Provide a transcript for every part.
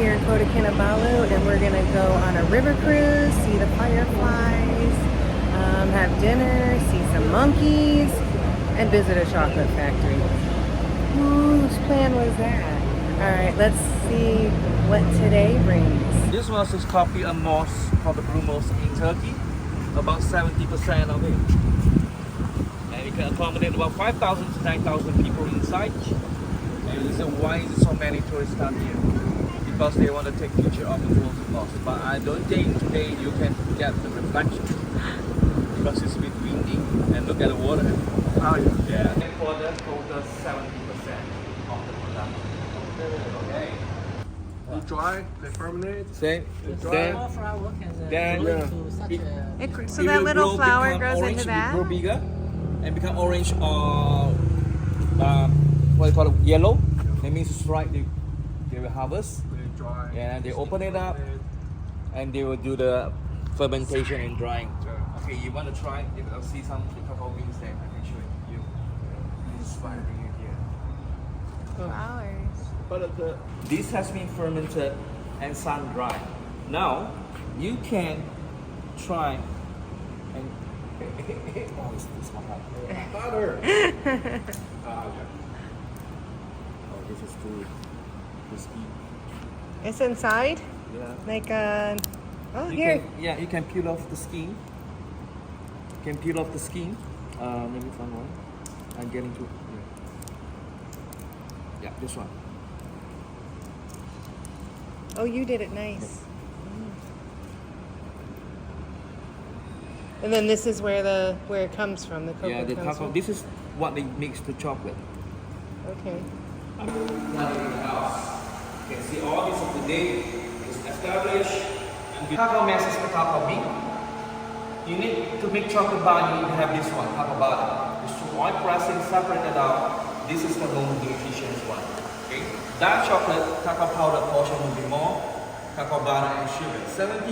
here in Kota Kinabalu, and we're gonna go on a river cruise, see the fireflies, have dinner, see some monkeys, and visit a chocolate factory. Whose plan was that? All right, let's see what today brings. This one is coffee and moss for the blue moss in Turkey, about 70% of it. And you can accommodate about 5,000 to 9,000 people inside. And the reason why so many tourists come here, because they want to take picture of the blue moss. But I don't think today you can get the reflection because it's a bit windy. And look at the water. Oh yeah. And for the total 70% of the product. Okay. You dry, they fermented. Then So that little flower grows orange, into that? grow bigger and become orange or what you call it, yellow. That means it's right. They will harvest. They dry. Yeah, they open it up and they will do the fermentation and drying. Okay, you want to try? I'll see some couple of beans there. I can show you. This is fine. Bring it here. Flowers. But this has been fermented and sun dried. Now you can try and oh, it's hot. Butter. Oh, this is too crispy. It's inside? Yeah. Like a... Oh, You here. can, you can peel off the skin. You can peel off the skin. Maybe someone. I'm getting to. Yeah, this one. Oh, you did it nice. And then this is where it comes from, the cocoa Yeah, the comes cocoa. from? This is what they mix to chocolate. Okay. Now in the house, you can see all this of the day is established. And the cacao mess is the cacao bean. You need to make chocolate bar, you need to have this one, cacao butter. It's to oil pressing, separate it out. This is the most nutritious one. Okay? Dark chocolate, cacao powder portion will be more, cacao butter and sugar. 70%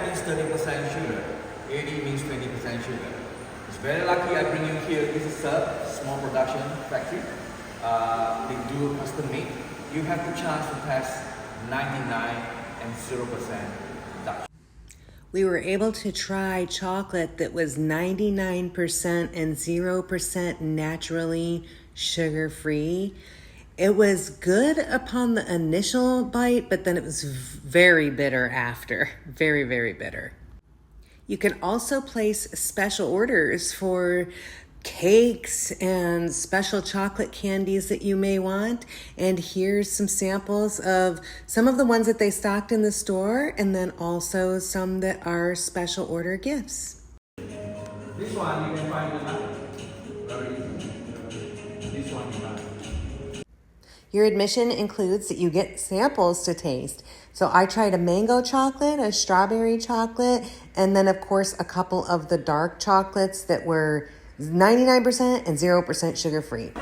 means 30% sugar. 80 means 20% sugar. It's very lucky I bring you here. This is a small production factory. They do custom made. You have the chance to test 99 and 0% Dutch. We were able to try chocolate that was 99% and 0% naturally sugar-free. It was good upon the initial bite, but then it was very bitter after. Very, very bitter. You can also place special orders for cakes and special chocolate candies that you may want. And here's some samples of some of the ones that they stocked in the store, and then also some that are special order gifts. This one you can find in very easy. This one you buy. Your admission includes that you get samples to taste. So I tried a mango chocolate, a strawberry chocolate, and then of course a couple of the dark chocolates that were 99% and 0% sugar-free.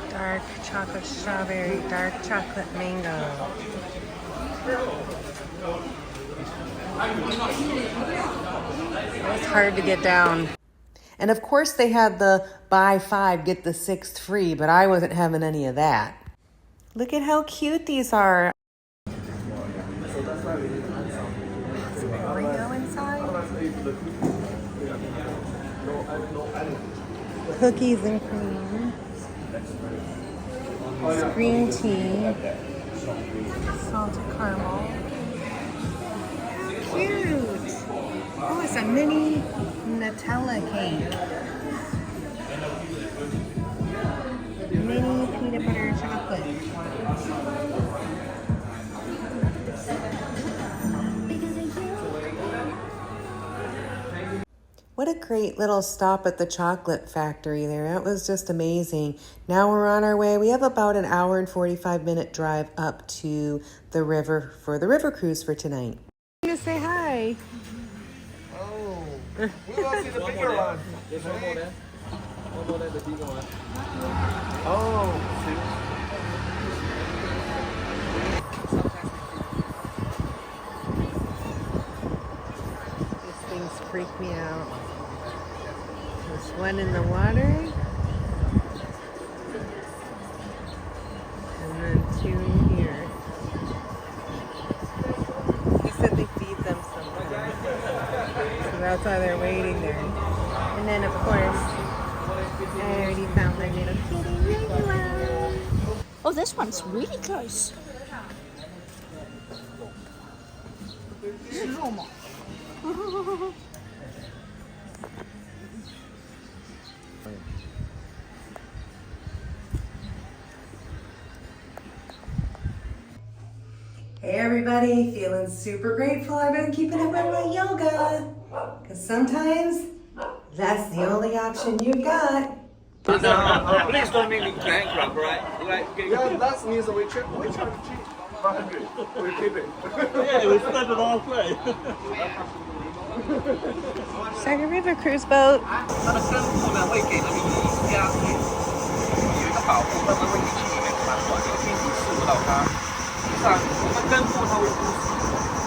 Dark chocolate strawberry, dark chocolate mango. It's hard to get down. And of course they had the buy 5, get the 6th free, but I wasn't having any of that. Look at how cute these are. Oreo inside? Cookies and cream. Green tea. Salted caramel. Cute! Oh, it's a mini Nutella cake. Mini peanut butter chocolate. What a great little stop at the chocolate factory there. That was just amazing. Now we're on our way. We have about an hour and 45-minute drive up to the river for the river cruise for tonight. I'm gonna say hi. Oh. We want to see the bigger one. There's one more there. One more there, the bigger one. Oh. These things freak me out. There's one in the water. And then two in here. why they're waiting there. And then, of course, I already found my little kitty. There you are. Oh, this one's really close. Hey everybody, feeling super grateful I've been keeping up with my yoga. Because sometimes that's the only option you got. No, please don't make me bankrupt, right? Yeah, that means we charge cheap. 500. We keep it. Yeah, we spent it all way. Sugar River Cruise boat. 它的根部呢会给那个鱼压贴，有一个保护，它们会一起里面传过，这个病毒刺不到它。实际上，这个根部它会呼吸，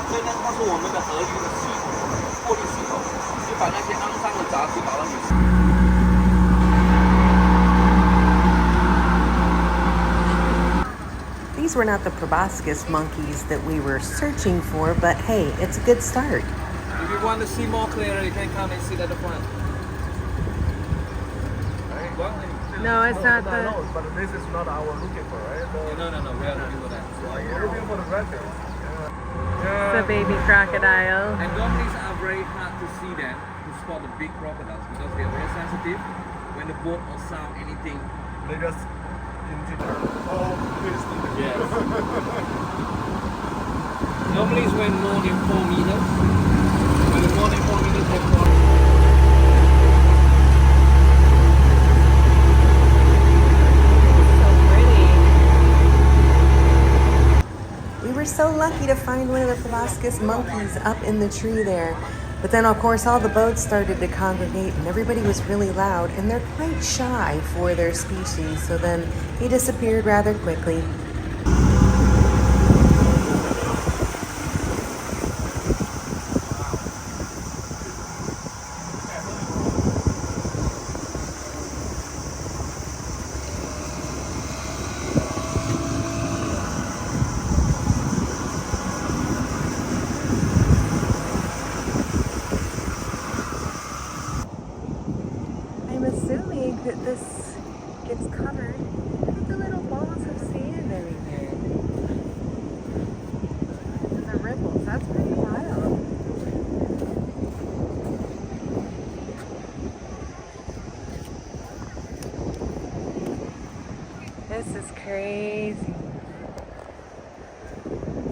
所以呢，它是我们的河鱼的系统，过滤系统，就把那些肮脏的杂质导到你。 These were not the proboscis monkeys that we were searching for, but hey, it's a good start. If you want to see more clearly, you can come and sit at the front. No, it's not I the... know, but this is not our looking for, right? No, we are looking for that. You're looking for the record. the baby crocodile. And dolphins are very hard to see them, to spot the big crocodiles, because they are very sensitive. When the boat or sound anything, They just engineer. Oh, please. yes. Normally it's when more than 4 meters. When it's more than 4 meters, they fall. We were so lucky to find one of the proboscis monkeys up in the tree there. But then, of course, all the boats started to congregate and everybody was really loud, and they're quite shy for their species, so then he disappeared rather quickly. I'm assuming that this gets covered with the little balls of sand everywhere. And the ripples, that's pretty wild. This is crazy.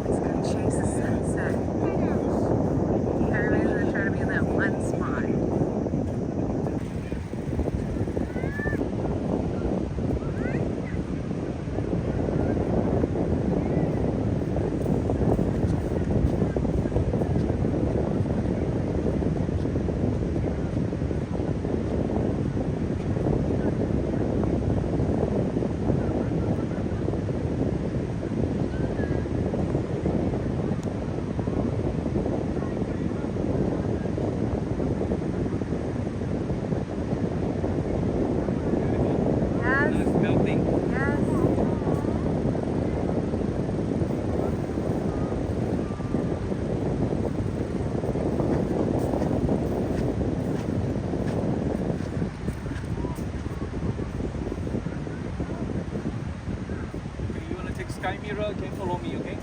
Let's go chase the sunset. Everybody's gonna try to be in that one spot. It's melting. Yes. If you want to take SkyMirror, you can follow me, okay?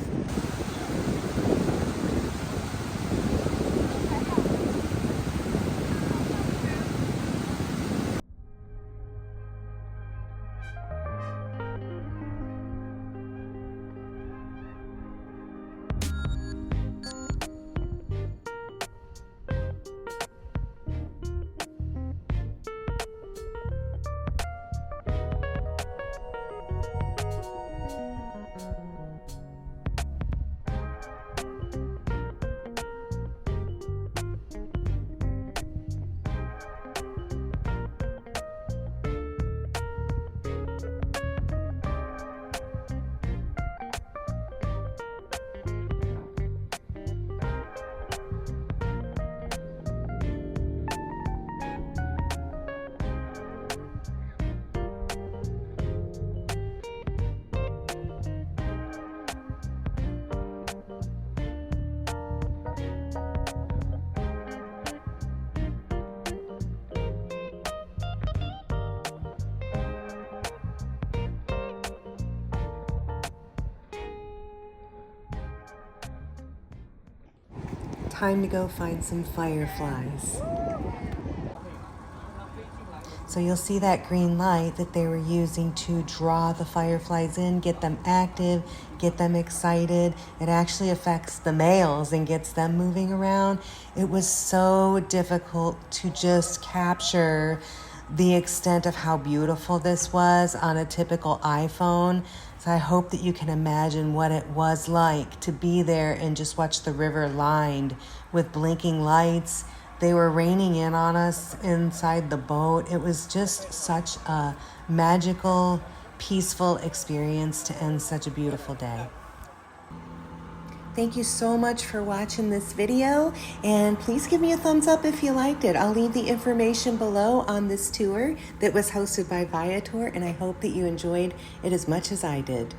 time to go find some fireflies. So you'll see that green light that they were using to draw the fireflies in, get them active, get them excited. It actually affects the males and gets them moving around. It was so difficult to just capture the extent of how beautiful this was on a typical iPhone. So I hope that you can imagine what it was like to be there and just watch the river lined with blinking lights. They were raining in on us inside the boat. It was just such a magical, peaceful experience to end such a beautiful day. Thank you so much for watching this video, and please give me a thumbs up if you liked it. I'll leave the information below on this tour that was hosted by Viator, and I hope that you enjoyed it as much as I did.